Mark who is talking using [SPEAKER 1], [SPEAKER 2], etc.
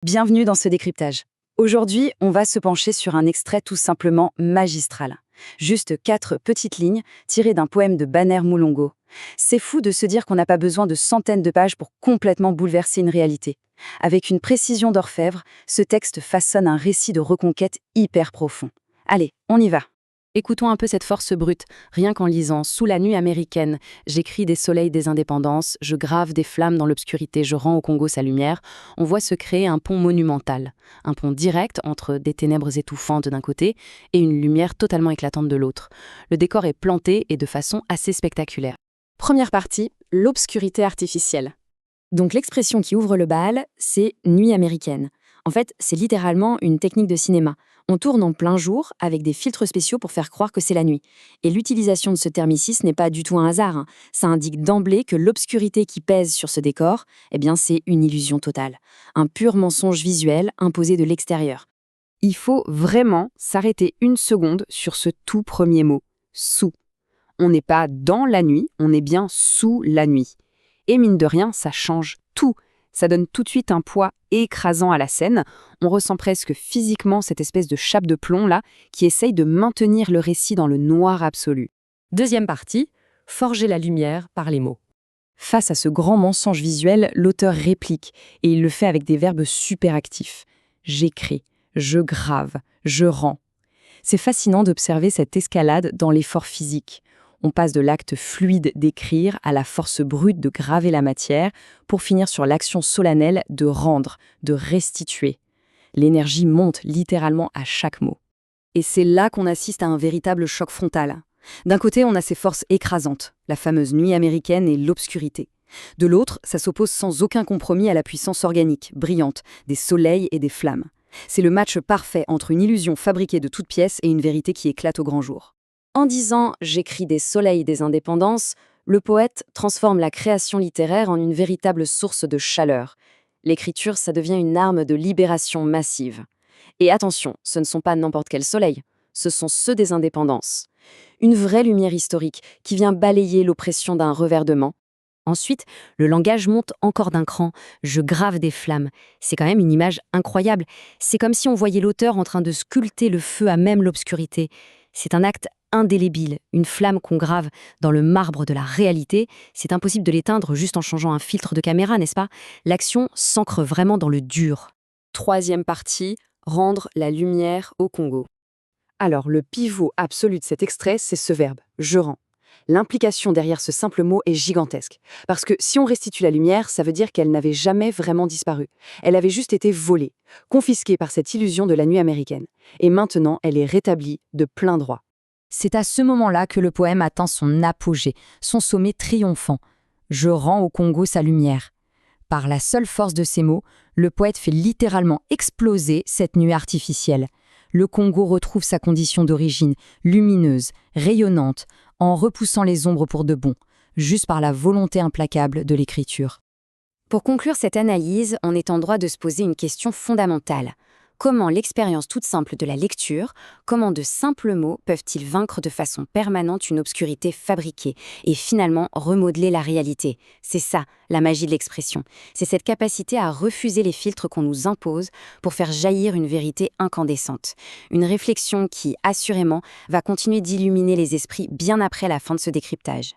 [SPEAKER 1] Bienvenue dans ce décryptage. Aujourd'hui, on va se pencher sur un extrait tout simplement magistral. Juste 4 petites lignes tirées d'un poème de Banner Mulongo. C'est fou de se dire qu'on n'a pas besoin de centaines de pages pour complètement bouleverser une réalité. Avec une précision d'orfèvre, ce texte façonne un récit de reconquête hyper profond. Allez, on y va. Écoutons un peu cette force brute. Rien qu'en lisant « Sous la nuit américaine », j'écris des soleils des indépendances, je grave des flammes dans l'obscurité, je rends au Congo sa lumière, on voit se créer un pont monumental. Un pont direct entre des ténèbres étouffantes d'un côté et une lumière totalement éclatante de l'autre. Le décor est planté et de façon assez spectaculaire. Première partie, l'obscurité artificielle. Donc l'expression qui ouvre le bal, c'est « nuit américaine ». En fait, c'est littéralement une technique de cinéma. On tourne en plein jour avec des filtres spéciaux pour faire croire que c'est la nuit. Et l'utilisation de ce terme ici, ce n'est pas du tout un hasard. Ça indique d'emblée que l'obscurité qui pèse sur ce décor, c'est une illusion totale. Un pur mensonge visuel imposé de l'extérieur. Il faut vraiment s'arrêter une seconde sur ce tout premier mot, « sous ». On n'est pas dans la nuit, on est bien sous la nuit. Et mine de rien, ça change tout. Ça donne tout de suite un poids écrasant à la scène. On ressent presque physiquement cette espèce de chape de plomb là qui essaye de maintenir le récit dans le noir absolu.
[SPEAKER 2] Deuxième partie, forger la lumière par les mots.
[SPEAKER 1] Face à ce grand mensonge visuel, l'auteur réplique, et il le fait avec des verbes super actifs. J'écris, je grave, je rends. C'est fascinant d'observer cette escalade dans l'effort physique. On passe de l'acte fluide d'écrire à la force brute de graver la matière pour finir sur l'action solennelle de rendre, de restituer. L'énergie monte littéralement à chaque mot. Et c'est là qu'on assiste à un véritable choc frontal. D'un côté, on a ces forces écrasantes, la fameuse nuit américaine et l'obscurité. De l'autre, ça s'oppose sans aucun compromis à la puissance organique, brillante, des soleils et des flammes. C'est le match parfait entre une illusion fabriquée de toutes pièces et une vérité qui éclate au grand jour. En disant « j'écris des soleils des indépendances », le poète transforme la création littéraire en une véritable source de chaleur. L'écriture, ça devient une arme de libération massive. Et attention, ce ne sont pas n'importe quels soleils, ce sont ceux des indépendances. Une vraie lumière historique qui vient balayer l'oppression d'un revers de main.
[SPEAKER 2] Ensuite, le langage monte encore d'un cran. Je grave des flammes. C'est quand même une image incroyable. C'est comme si on voyait l'auteur en train de sculpter le feu à même l'obscurité. C'est un acte indélébile, une flamme qu'on grave dans le marbre de la réalité. C'est impossible de l'éteindre juste en changeant un filtre de caméra, n'est-ce pas? L'action s'ancre vraiment dans le dur.
[SPEAKER 1] Troisième partie, rendre la lumière au Congo. Alors, le pivot absolu de cet extrait, c'est ce verbe, je rends. L'implication derrière ce simple mot est gigantesque. Parce que si on restitue la lumière, ça veut dire qu'elle n'avait jamais vraiment disparu. Elle avait juste été volée, confisquée par cette illusion de la nuit américaine. Et maintenant, elle est rétablie de plein droit.
[SPEAKER 2] C'est à ce moment-là que le poème atteint son apogée, son sommet triomphant. Je rends au Congo sa lumière. Par la seule force de ces mots, le poète fait littéralement exploser cette nuit artificielle. Le Congo retrouve sa condition d'origine, lumineuse, rayonnante, en repoussant les ombres pour de bon, juste par la volonté implacable de l'écriture.
[SPEAKER 3] Pour conclure cette analyse, on est en droit de se poser une question fondamentale. Comment l'expérience toute simple de la lecture, comment de simples mots peuvent-ils vaincre de façon permanente une obscurité fabriquée et finalement remodeler la réalité? C'est ça, la magie de l'expression. C'est cette capacité à refuser les filtres qu'on nous impose pour faire jaillir une vérité incandescente. Une réflexion qui, assurément, va continuer d'illuminer les esprits bien après la fin de ce décryptage.